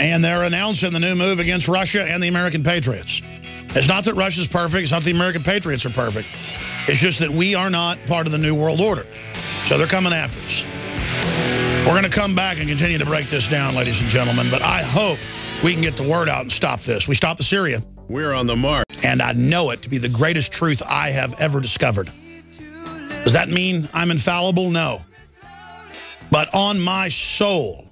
And they're announcing the new move against Russia and the American patriots. It's not that Russia's perfect. It's not the American patriots are perfect. It's just that we are not part of the New World Order. So they're coming after us. We're going to come back and continue to break this down, ladies and gentlemen. But I hope we can get the word out and stop this. We stopped the Syria. We're on the mark. And I know it to be the greatest truth I have ever discovered. Does that mean I'm infallible? No. But on my soul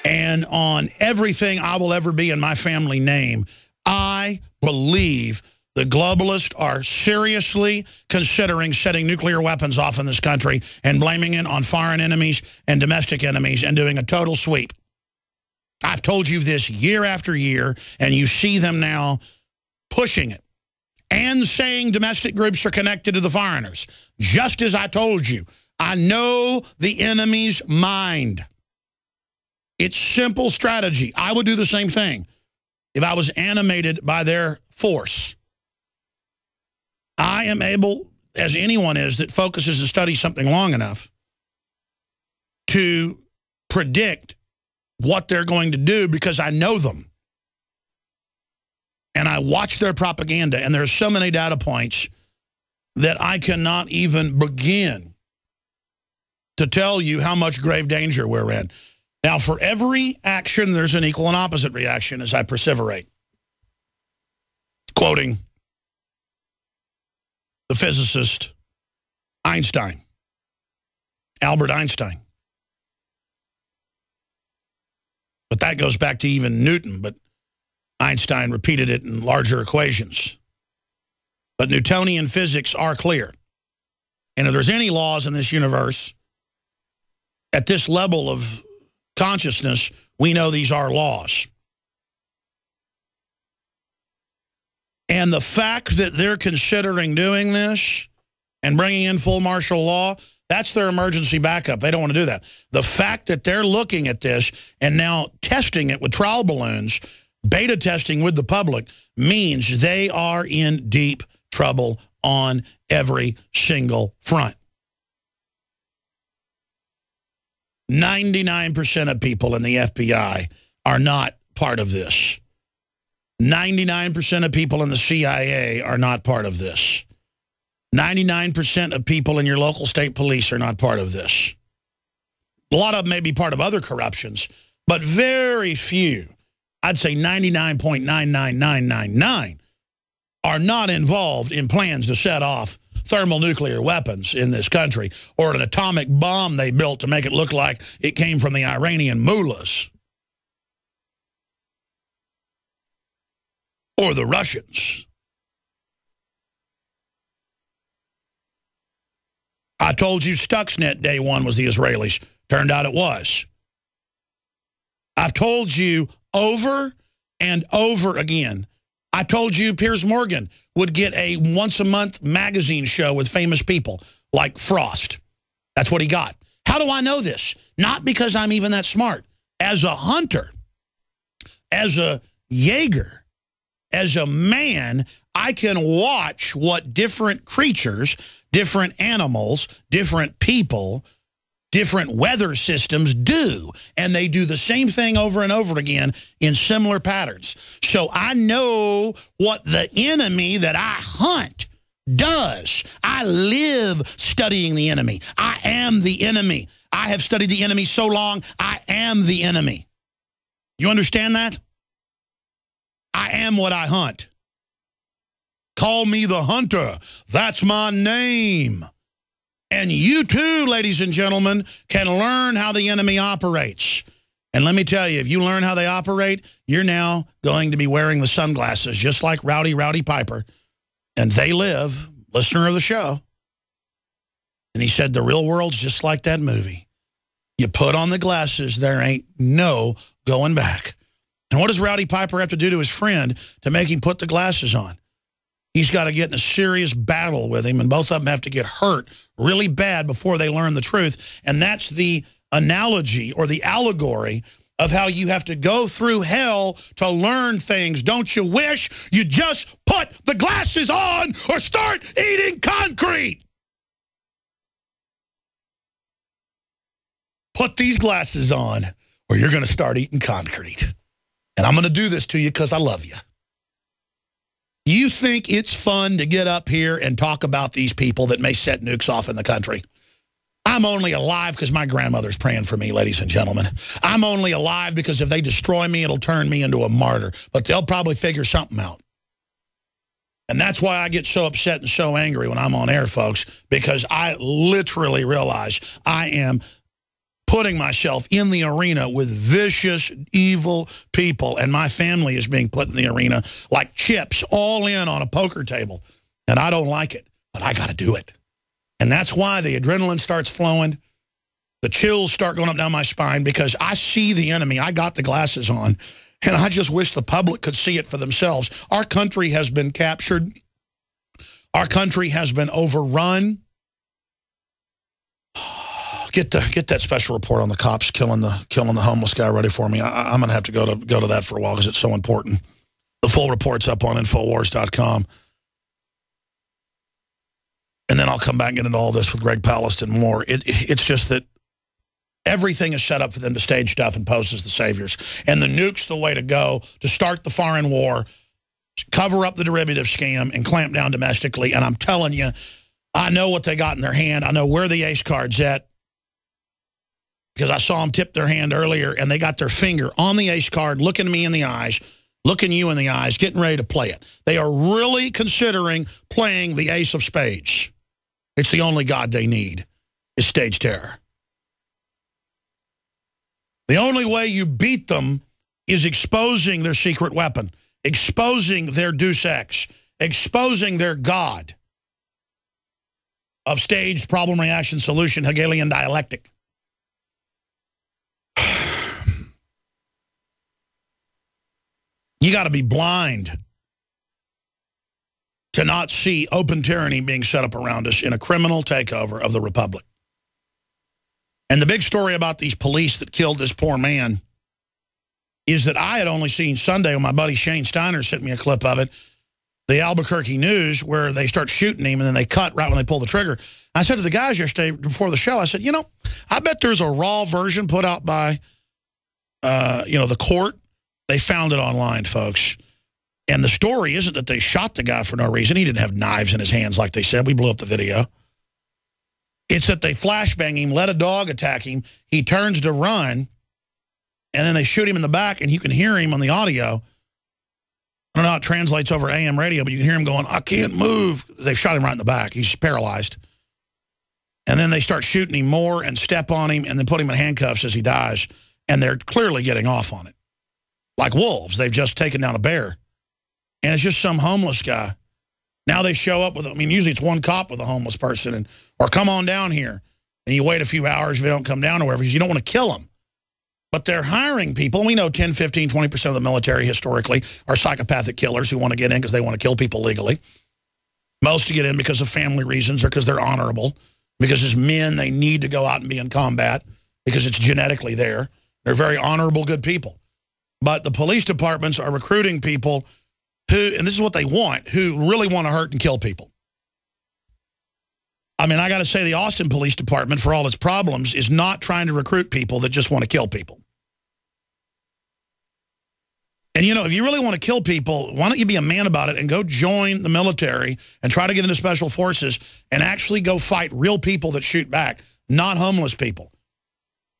and on everything I will ever be in my family name, I believe the globalists are seriously considering setting nuclear weapons off in this country and blaming it on foreign enemies and domestic enemies and doing a total sweep. I've told you this year after year, and you see them now pushing it and saying domestic groups are connected to the foreigners. Just as I told you, I know the enemy's mind. It's simple strategy. I would do the same thing if I was animated by their force. I am able, as anyone is that focuses and studies something long enough, to predict what they're going to do because I know them. And I watch their propaganda, and there are so many data points that I cannot even begin to tell you how much grave danger we're in. Now, for every action, there's an equal and opposite reaction, as I perseverate. Quoting the physicist Einstein, Albert Einstein. But that goes back to even Newton, but Einstein repeated it in larger equations. But Newtonian physics are clear. And if there's any laws in this universe, at this level of consciousness, we know these are laws. And the fact that they're considering doing this and bringing in full martial law, that's their emergency backup. They don't want to do that. The fact that they're looking at this and now testing it with trial balloons, beta testing with the public, means they are in deep trouble on every single front. 99% of people in the FBI are not part of this. 99% of people in the CIA are not part of this. 99% of people in your local state police are not part of this. A lot of them may be part of other corruptions, but very few, I'd say 99.99999, are not involved in plans to set off thermonuclear weapons in this country or an atomic bomb they built to make it look like it came from the Iranian mullahs or the Russians. I told you Stuxnet day one was the Israelis. Turned out it was. I've told you over and over again. I told you Piers Morgan would get a once-a-month magazine show with famous people like Frost. That's what he got. How do I know this? Not because I'm even that smart. As a hunter, as a Jaeger, as a man, I can watch what different creatures, different animals, different people, different weather systems do. And they do the same thing over and over again in similar patterns. So I know what the enemy that I hunt does. I live studying the enemy. I am the enemy. I have studied the enemy so long, I am the enemy. You understand that? I am what I hunt. Call me the hunter. That's my name. And you too, ladies and gentlemen, can learn how the enemy operates. And let me tell you, if you learn how they operate, you're now going to be wearing the sunglasses, just like Rowdy Piper. And they live, listener of the show. And he said, the real world's just like that movie. You put on the glasses, there ain't no going back. And what does Rowdy Piper have to do to his friend to make him put the glasses on? He's got to get in a serious battle with him, and both of them have to get hurt really bad before they learn the truth. And that's the analogy or the allegory of how you have to go through hell to learn things. Don't you wish you just put the glasses on or start eating concrete? Put these glasses on or you're going to start eating concrete. And I'm going to do this to you because I love you. You think it's fun to get up here and talk about these people that may set nukes off in the country? I'm only alive because my grandmother's praying for me, ladies and gentlemen. I'm only alive because if they destroy me, it'll turn me into a martyr. But they'll probably figure something out. And that's why I get so upset and so angry when I'm on air, folks, because I literally realize I am putting myself in the arena with vicious, evil people, and my family is being put in the arena like chips, all in on a poker table. And I don't like it, but I got to do it. And that's why the adrenaline starts flowing. The chills start going up down my spine because I see the enemy. I got the glasses on, and I just wish the public could see it for themselves. Our country has been captured. Our country has been overrun. Get that special report on the cops killing the homeless guy ready for me. I'm going to have to go to that for a while because it's so important. The full report's up on Infowars.com. And then I'll come back and get into all this with Greg Palast and more. It's just that everything is set up for them to stage stuff and pose as the saviors. And the nuke's the way to go to start the foreign war, cover up the derivative scam, and clamp down domestically. And I'm telling you, I know what they got in their hand. I know where the ace card's at because I saw them tip their hand earlier, and they got their finger on the ace card, looking me in the eyes, looking you in the eyes, getting ready to play it. They are really considering playing the ace of spades. It's the only god they need is stage terror. The only way you beat them is exposing their secret weapon, exposing their deus ex, exposing their god of staged problem, reaction, solution, Hegelian dialectic. You got to be blind to not see open tyranny being set up around us in a criminal takeover of the republic. And the big story about these police that killed this poor man is that I had only seen Sunday when my buddy Shane Steiner sent me a clip of it, the Albuquerque News, where they start shooting him and then they cut right when they pull the trigger. I said to the guys yesterday before the show, I said, you know, I bet there's a raw version put out by, the court. They found it online, folks. And the story isn't that they shot the guy for no reason. He didn't have knives in his hands like they said. We blew up the video. It's that they flashbang him, let a dog attack him. He turns to run, and then they shoot him in the back, and you can hear him on the audio. I don't know how it translates over AM radio, but you can hear him going, I can't move. They've shot him right in the back. He's paralyzed. And then they start shooting him more and step on him and then put him in handcuffs as he dies. And they're clearly getting off on it. Like wolves. They've just taken down a bear. And it's just some homeless guy. Now they show up with, usually it's one cop with a homeless person, or come on down here. And you wait a few hours if they don't come down or whatever, because you don't want to kill them. But they're hiring people. And we know 10, 15, 20% of the military historically are psychopathic killers who want to get in because they want to kill people legally. Most to get in because of family reasons or because they're honorable. Because as men, they need to go out and be in combat because it's genetically there. They're very honorable, good people. But the police departments are recruiting people who, and this is what they want, who really want to hurt and kill people. I got to say the Austin Police Department, for all its problems, is not trying to recruit people that just want to kill people. And, if you really want to kill people, why don't you be a man about it and go join the military and try to get into special forces and actually go fight real people that shoot back, not homeless people.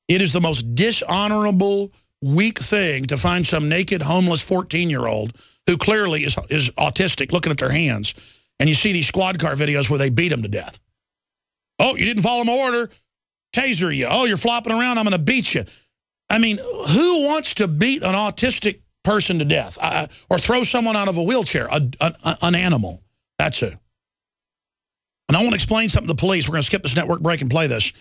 It is the most dishonorable, weak thing to find some naked, homeless 14-year-old who clearly is autistic looking at their hands. And you see these squad car videos where they beat them to death. Oh, you didn't follow my order. Taser you. Oh, you're flopping around. I'm going to beat you. Who wants to beat an autistic person to death or throw someone out of a wheelchair? An animal. That's who. And I want to explain something to the police. We're going to skip this network break and play this.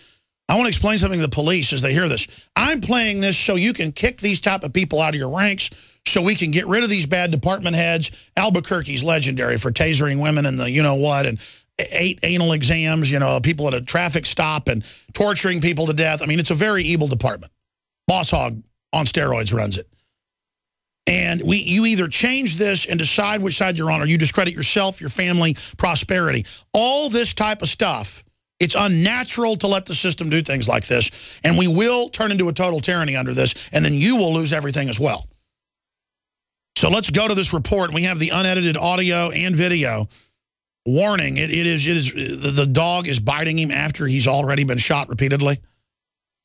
I want to explain something to the police as they hear this. I'm playing this so you can kick these type of people out of your ranks, so we can get rid of these bad department heads. Albuquerque's legendary for tasering women and the you-know-what, and 8 anal exams, people at a traffic stop and torturing people to death. It's a very evil department. Boss Hog on steroids runs it. And you either change this and decide which side you're on, or you discredit yourself, your family, prosperity. All this type of stuff, it's unnatural to let the system do things like this. And we will turn into a total tyranny under this, and then you will lose everything as well. So let's go to this report. We have the unedited audio and video. Warning, the dog is biting him after he's already been shot repeatedly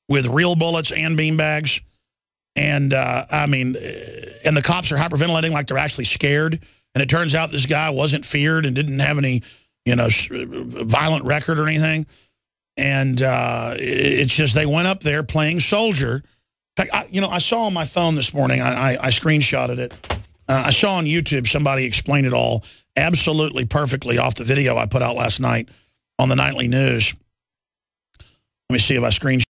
with real bullets and beanbags. And, I mean, and the cops are hyperventilating like they're actually scared. And it turns out this guy wasn't feared and didn't have any, you know, violent record or anything. And it's just they went up there playing soldier. In fact, I saw on my phone this morning, I screenshotted it. I saw on YouTube somebody explain it all absolutely perfectly off the video I put out last night on the nightly news. Let me see if I screenshot.